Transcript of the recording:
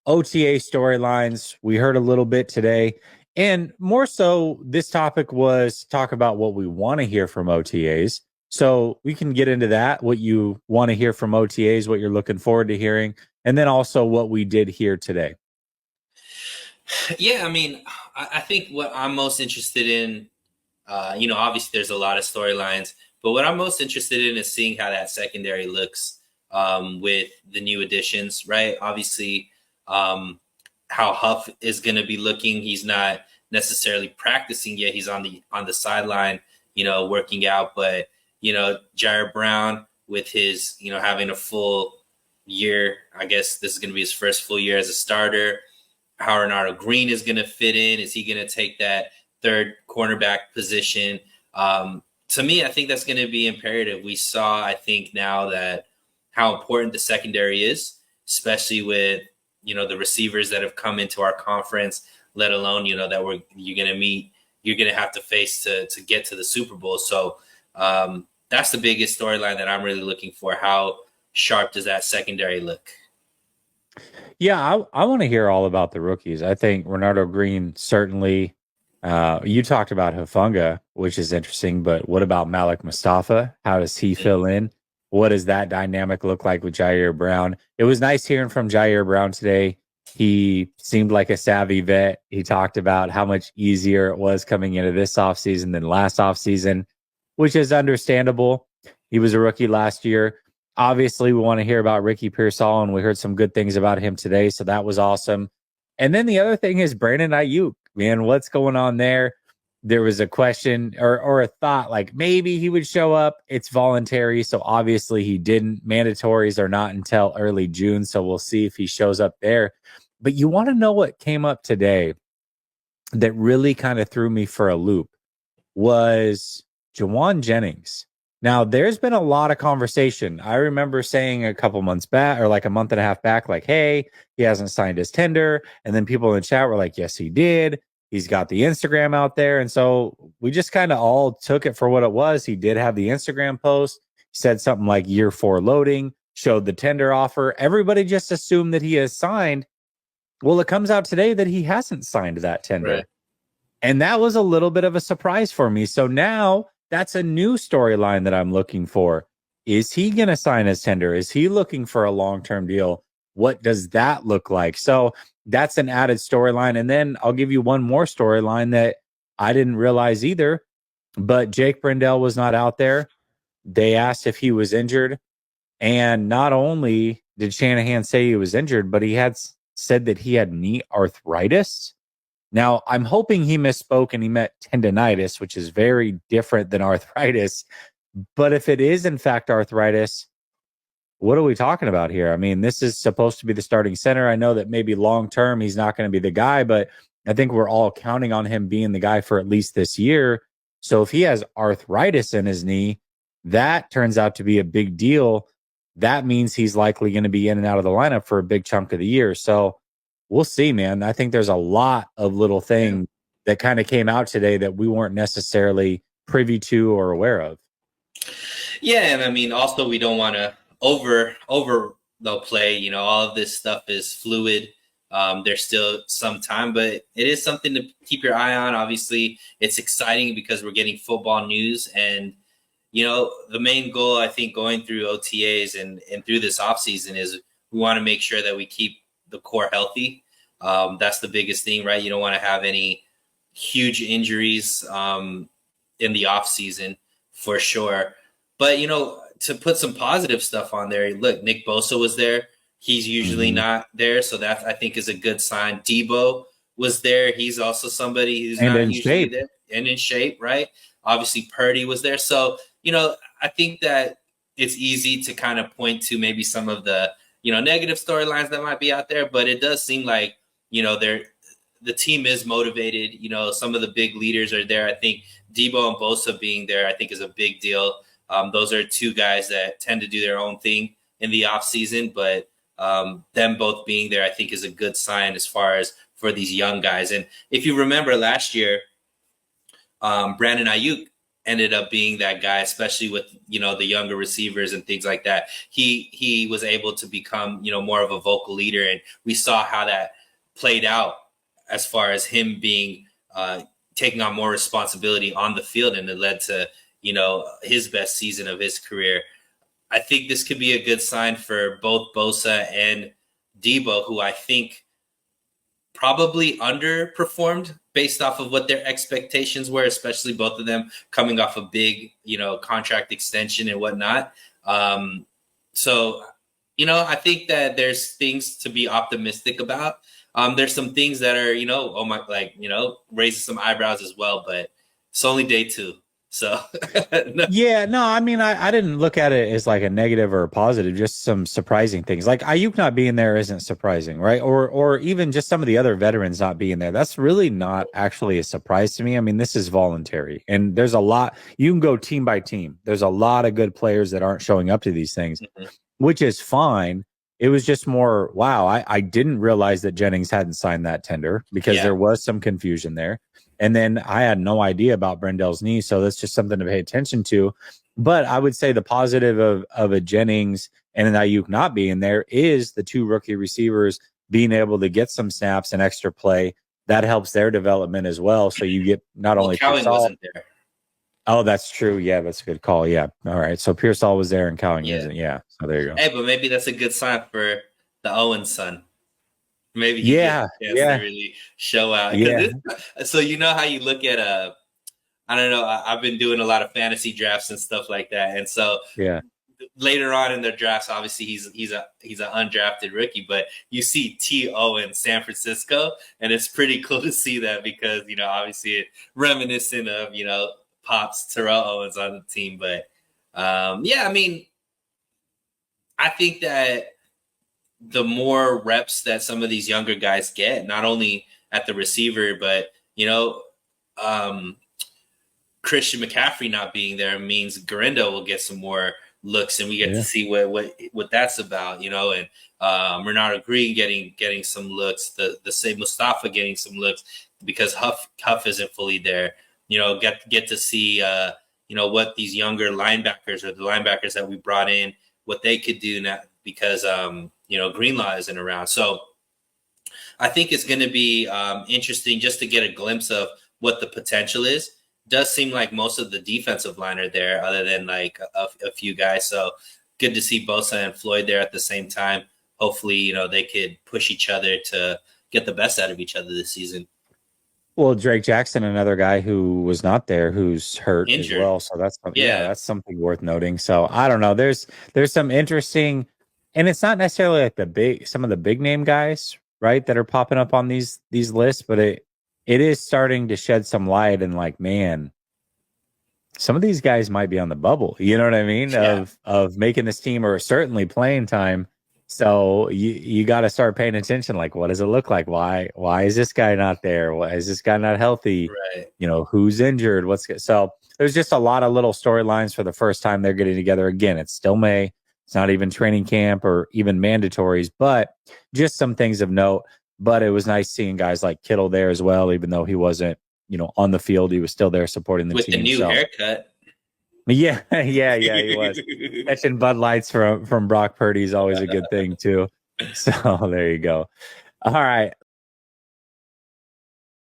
OTA storylines. We heard a little bit today. And more so, this topic was talk about what we want to hear from OTAs. So we can get into that, what you want to hear from OTAs, what you're looking forward to hearing, and then also what we did here today. Yeah, I mean, I think what I'm most interested in, obviously there's a lot of storylines, but what I'm most interested in is seeing how that secondary looks with the new additions, right? Obviously, how Huff is going to be looking. He's not necessarily practicing yet. He's on the sideline, working out. But Jair Brown with his, having a full year. I guess this is going to be his first full year as a starter. How Renato Green is going to fit in. Is he going to take that third cornerback position? To me, I think that's going to be imperative. We saw, I think, now that how important the secondary is, especially with the receivers that have come into our conference, let alone that you're going to have to face to get to the Super Bowl. So that's the biggest storyline that I'm really looking for. How sharp does that secondary look? Yeah, I want to hear all about the rookies. I think Renato Green certainly. You talked about Hafunga, which is interesting, but what about Malik Mustafa? How does he fill in? What does that dynamic look like with Jair Brown? It was nice hearing from Jair Brown today. He seemed like a savvy vet. He talked about how much easier it was coming into this offseason than last offseason, which is understandable. He was a rookie last year. Obviously, we want to hear about Ricky Pearsall, and we heard some good things about him today, so that was awesome. And then the other thing is Brandon Ayuk. Man, what's going on there? There was a question or a thought like maybe he would show up. It's voluntary, so obviously he didn't. Mandatories are not until early June, so we'll see if he shows up there. But you want to know what came up today that really kind of threw me for a loop was Jawan Jennings. Now, there's been a lot of conversation. I remember saying a couple months back or like a month and a half back, like, hey, he hasn't signed his tender. And then people in the chat were like, yes, he did. He's got the Instagram out there. And so we just kind of all took it for what it was. He did have the Instagram post. He said something like year 4 loading, showed the tender offer. Everybody just assumed that he has signed. Well, it comes out today that he hasn't signed that tender. Right. And that was a little bit of a surprise for me. So now that's a new storyline that I'm looking for. Is he going to sign his tender? Is he looking for a long-term deal? What does that look like? So that's an added storyline. And then I'll give you one more storyline that I didn't realize either, but Jake Brendel was not out there. They asked if he was injured. And not only did Shanahan say he was injured, but he had said that he had knee arthritis. Now, I'm hoping he misspoke and he meant tendonitis, which is very different than arthritis. But if it is, in fact, arthritis, what are we talking about here? I mean, this is supposed to be the starting center. I know that maybe long term he's not going to be the guy, but I think we're all counting on him being the guy for at least this year. So if he has arthritis in his knee, that turns out to be a big deal. That means he's likely going to be in and out of the lineup for a big chunk of the year. So we'll see, man. I think there's a lot of little things that kind of came out today that we weren't necessarily privy to or aware of. Yeah, and I mean, also we don't want to over the play. All of this stuff is fluid. There's still some time, but it is something to keep your eye on. Obviously, it's exciting because we're getting football news, and the main goal I think going through OTAs and through this offseason is we want to make sure that we keep the core healthy. That's the biggest thing, right? You don't want to have any huge injuries in the off season for sure. But to put some positive stuff on there, look, Nick Bosa was there. He's usually not there, so that I think is a good sign. Debo was there. He's also somebody who's not usually there and in shape, right? Obviously, Purdy was there. So I think that it's easy to kind of point to maybe some of the negative storylines that might be out there, but it does seem like the team is motivated. Some of the big leaders are there. I think Debo and Bosa being there, I think, is a big deal. Those are two guys that tend to do their own thing in the off season, but them both being there, I think, is a good sign as far as for these young guys. And if you remember last year, Brandon Ayuk ended up being that guy, especially with the younger receivers and things like that. He was able to become more of a vocal leader, and we saw how that played out as far as him being taking on more responsibility on the field, and it led to his best season of his career. I think this could be a good sign for both Bosa and Debo, who I think probably underperformed based off of what their expectations were, especially both of them coming off a big, contract extension and whatnot. So, I think that there's things to be optimistic about. There's some things that are, raising some eyebrows as well, but it's only day 2. So, no. Yeah, no, I mean, I didn't look at it as like a negative or a positive, just some surprising things. Like Ayuk not being there isn't surprising, right? Or even just some of the other veterans not being there. That's really not actually a surprise to me. I mean, this is voluntary. And there's a lot, you can go team by team. There's a lot of good players that aren't showing up to these things, which is fine. It was just more, wow, I didn't realize that Jennings hadn't signed that tender because there was some confusion there. And then I had no idea about Brendel's knee, so that's just something to pay attention to. But I would say the positive of a Jennings and an Ayuk not being there is the 2 rookie receivers being able to get some snaps and extra play. That helps their development as well. So you get not only Cowan wasn't there. Oh, that's true. Yeah, that's a good call. Yeah. All right. So Pearsall was there and Cowan isn't. Yeah. So there you go. Hey, but maybe that's a good sign for the Owens son. Maybe he gets a chance to really show out. Yeah. So you know how you look at I don't know. I've been doing a lot of fantasy drafts and stuff like that, and so later on in the drafts, obviously he's an undrafted rookie, but you see T.O. in San Francisco, and it's pretty cool to see that because obviously it reminiscent of Pops Terrell Owens on the team, but I mean, I think that the more reps that some of these younger guys get, not only at the receiver, but Christian McCaffrey not being there means Garindo will get some more looks, and we get to see what that's about, and Renardo Green getting some looks, the same Mustafa getting some looks because Huff isn't fully there. Get to see what these younger linebackers or the linebackers that we brought in, what they could do now because Greenlaw isn't around. So I think it's going to be interesting just to get a glimpse of what the potential is. Does seem like most of the defensive line are there other than like a few guys. So good to see Bosa and Floyd there at the same time. Hopefully, they could push each other to get the best out of each other this season. Well, Drake Jackson, another guy who was not there, who's hurt Injured as well. So that's that's something worth noting. So I don't know. There's some interesting, and it's not necessarily like some of the big name guys, right, that are popping up on these lists, but it is starting to shed some light and like, man, some of these guys might be on the bubble. You know what I mean? Of making this team or certainly playing time. So you got to start paying attention. Like, what does it look like? Why is this guy not there? Why is this guy not healthy? Right. Who's injured? So there's just a lot of little storylines for the first time they're getting together. Again, it's still May. It's not even training camp or even mandatories, but just some things of note. But it was nice seeing guys like Kittle there as well, even though he wasn't, on the field. He was still there supporting the with team. With the new haircut. Yeah, he was. Catching Bud Lights from Brock Purdy is always a good thing, too. So there you go. All right,